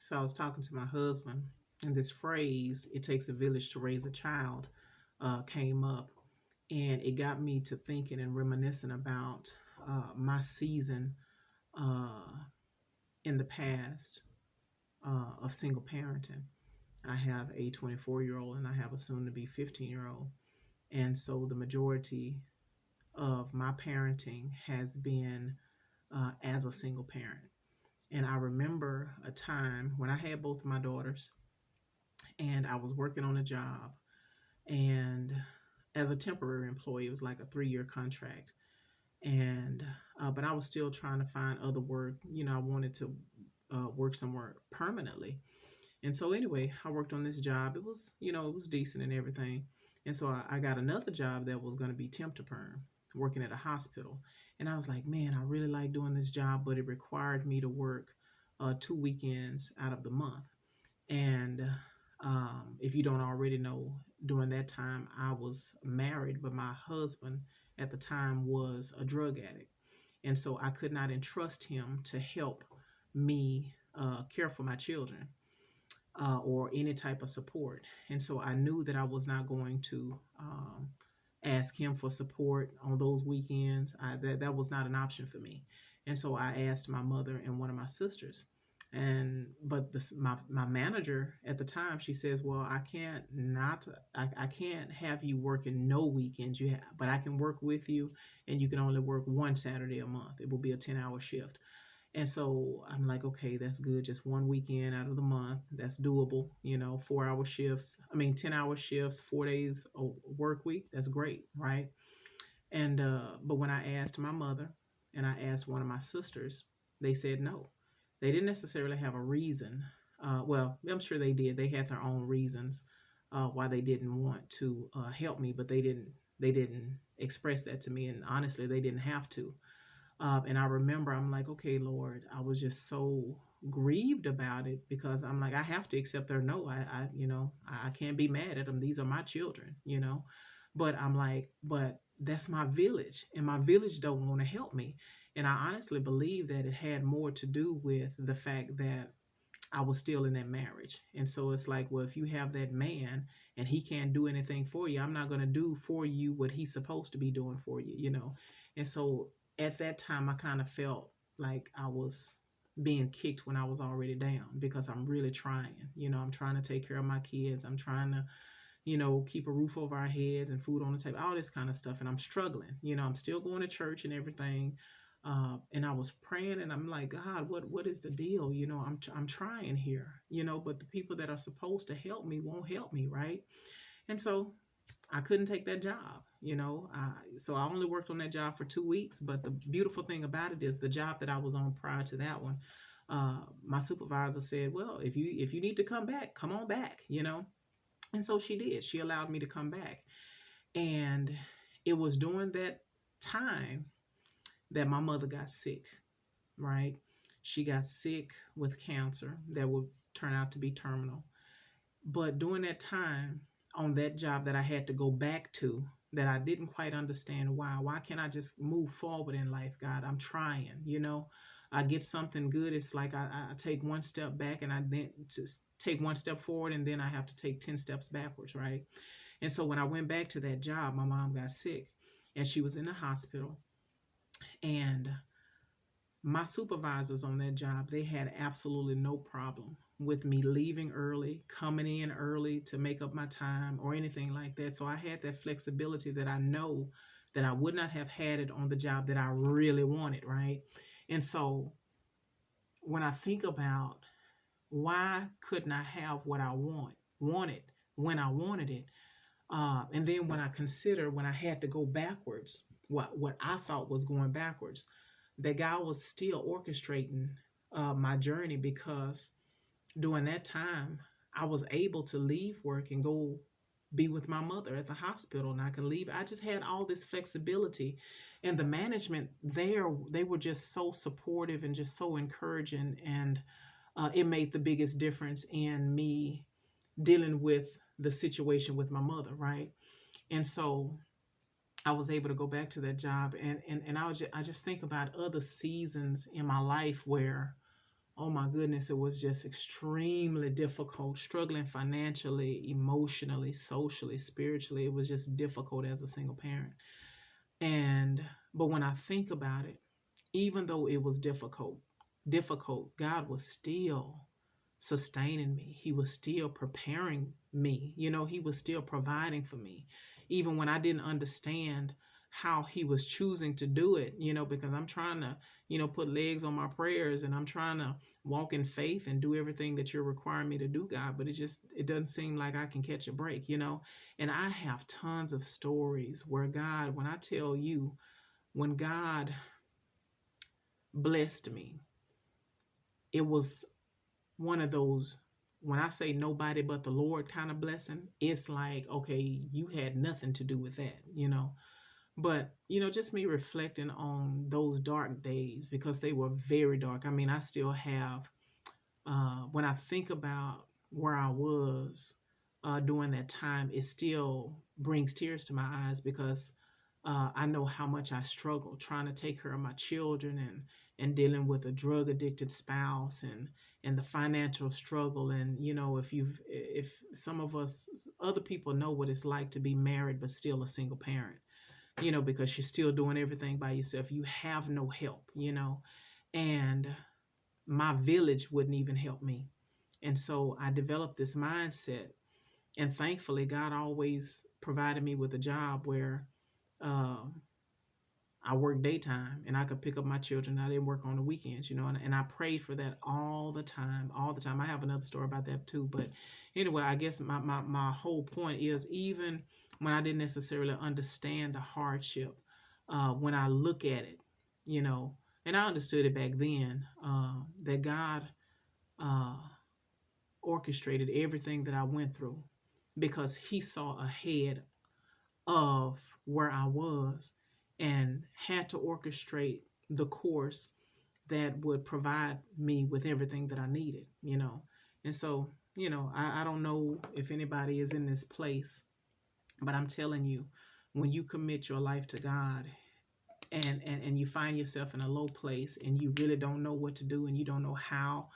So I was talking to my husband, and this phrase, "it takes a village to raise a child," came up. And it got me to thinking and reminiscing about my season uh, in the past of single parenting. I have a 24-year-old and I have a soon to be 15-year-old. And so the majority of my parenting has been as a single parent. And I remember a time when I had both of my daughters and I was working on a job, and as a temporary employee, it was like a 3-year contract. And but I was still trying to find other work. I wanted to work somewhere permanently. And so anyway, I worked on this job. It was decent and everything. And so I got another job that was going to be temp to perm, working at a hospital. And I was like, man, I really like doing this job, but it required me to work 2 weekends out of the month. And if you don't already know, during that time I was married, but my husband at the time was a drug addict. And so I could not entrust him to help me care for my children or any type of support. And so I knew that I was not going to ask him for support on those weekends. That was not an option for me. And so I asked my mother and one of my sisters. My manager at the time, she says, well, I can't have you working no weekends. But I can work with you, and you can only work one Saturday a month. It will be a 10-hour shift. And so I'm like, okay, that's good. Just one weekend out of the month. That's doable. 4-hour shifts. 10-hour shifts, 4 days a work week. That's great, right? And but when I asked my mother and I asked one of my sisters, they said no. They didn't necessarily have a reason. Well, I'm sure they did. They had their own reasons why they didn't want to help me, but they didn't express that to me. And honestly, they didn't have to. And I remember I'm like, okay, Lord, I was just so grieved about it because I'm like, I have to accept their no. I can't be mad at them. These are my children. But I'm like, but that's my village, and my village don't want to help me. And I honestly believe that it had more to do with the fact that I was still in that marriage. And so it's like, well, if you have that man and he can't do anything for you, I'm not going to do for you what he's supposed to be doing for you. And so at that time, I kind of felt like I was being kicked when I was already down because I'm really trying. I'm trying to take care of my kids. I'm trying to, keep a roof over our heads and food on the table, all this kind of stuff. And I'm struggling. I'm still going to church and everything. And I was praying, and I'm like, God, what is the deal? I'm trying here, but the people that are supposed to help me won't help me, right? And so I couldn't take that job. So I only worked on that job for 2 weeks. But the beautiful thing about it is the job that I was on prior to that one, my supervisor said, well, if you need to come back, come on back. And so she did. She allowed me to come back. And it was during that time that my mother got sick, right? She got sick with cancer that would turn out to be terminal. But during that time, on that job that I had to go back to, that I didn't quite understand why. Why can't I just move forward in life, God? I'm trying. I get something good. It's like I take one step back and I then just take one step forward, and then I have to take 10 steps backwards, right? And so when I went back to that job, my mom got sick and she was in the hospital. And my supervisors on that job, they had absolutely no problem with me leaving early, coming in early to make up my time or anything like that. So I had that flexibility that I know that I would not have had it on the job that I really wanted, right? And so when I think about why couldn't I have what I wanted when I wanted it, and then when I consider when I had to go backwards, what I thought was going backwards, that God was still orchestrating my journey, because during that time I was able to leave work and go be with my mother at the hospital, and I could leave. I just had all this flexibility, and the management there, they were just so supportive and just so encouraging, and it made the biggest difference in me dealing with the situation with my mother, right? And so I was able to go back to that job, and I just think about other seasons in my life where Oh my goodness, it was just extremely difficult, struggling financially, emotionally, socially, spiritually. It was just difficult as a single parent. And but when I think about it, even though it was difficult, God was still sustaining me. He was still preparing me. He was still providing for me. Even when I didn't understand how he was choosing to do it, because I'm trying to, put legs on my prayers, and I'm trying to walk in faith and do everything that you're requiring me to do, God, but it doesn't seem like I can catch a break. And I have tons of stories where God, when I tell you, when God blessed me, it was one of those, when I say nobody but the Lord kind of blessing. It's like, okay, you had nothing to do with that. But, just me reflecting on those dark days, because they were very dark. I mean, I still have, when I think about where I was during that time, it still brings tears to my eyes, because I know how much I struggled trying to take care of my children, and dealing with a drug addicted spouse, and the financial struggle. And if some of us other people know what it's like to be married but still a single parent, because you're still doing everything by yourself. You have no help. And my village wouldn't even help me. And so I developed this mindset, and thankfully God always provided me with a job where um, I worked daytime and I could pick up my children. I didn't work on the weekends. And I prayed for that all the time, all the time. I have another story about that too. But anyway, I guess my whole point is, even when I didn't necessarily understand the hardship, when I look at it, and I understood it back then, that God uh, orchestrated everything that I went through, because He saw ahead of where I was, and had to orchestrate the course that would provide me with everything that I needed. And so, I don't know if anybody is in this place, but I'm telling you, when you commit your life to God, and you find yourself in a low place, and you really don't know what to do, and you don't know how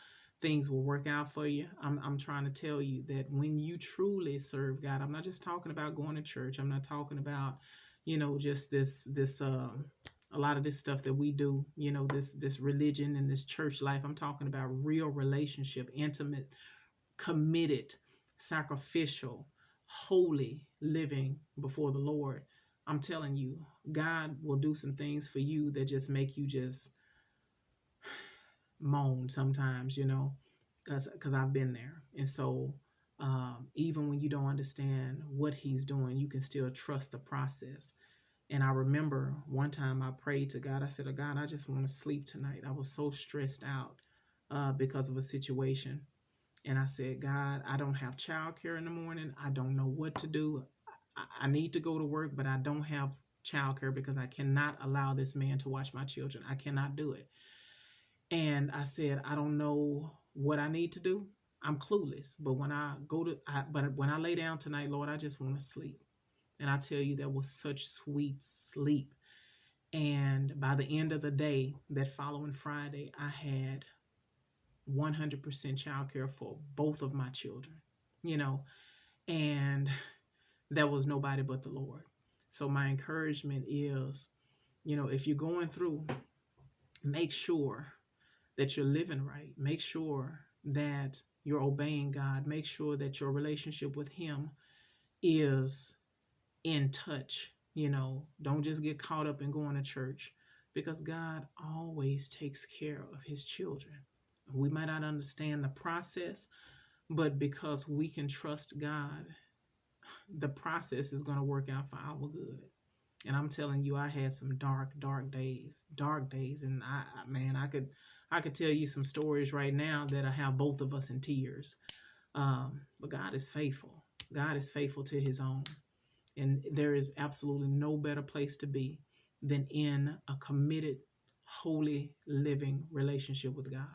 things will work out for you, I'm trying to tell you that when you truly serve God, I'm not just talking about going to church. I'm not talking about just this a lot of this stuff that we do, this religion and this church life. I'm talking about real relationship, intimate, committed, sacrificial, holy living before the Lord. I'm telling you, God will do some things for you that just make you just moan sometimes, because I've been there. And so, even when you don't understand what He's doing, you can still trust the process. And I remember one time I prayed to God. I said, "Oh God, I just want to sleep tonight." I was so stressed out because of a situation. And I said, "God, I don't have childcare in the morning. I don't know what to do. I need to go to work, but I don't have childcare, because I cannot allow this man to watch my children. I cannot do it." And I said, "I don't know what I need to do. I'm clueless. But when I lay down tonight, Lord, I just want to sleep." And I tell you, that was such sweet sleep. And by the end of the day, that following Friday, I had 100% childcare for both of my children, you know, and that was nobody but the Lord. So my encouragement is, if you're going through, make sure that you're living right. Make sure that you're obeying God. Make sure that your relationship with Him is in touch. Don't just get caught up in going to church, because God always takes care of His children. We might not understand the process, but because we can trust God, the process is going to work out for our good. And I'm telling you, I had some dark days, and man, I could tell you some stories right now that I have both of us in tears. But God is faithful. God is faithful to His own, and there is absolutely no better place to be than in a committed, holy, living relationship with God.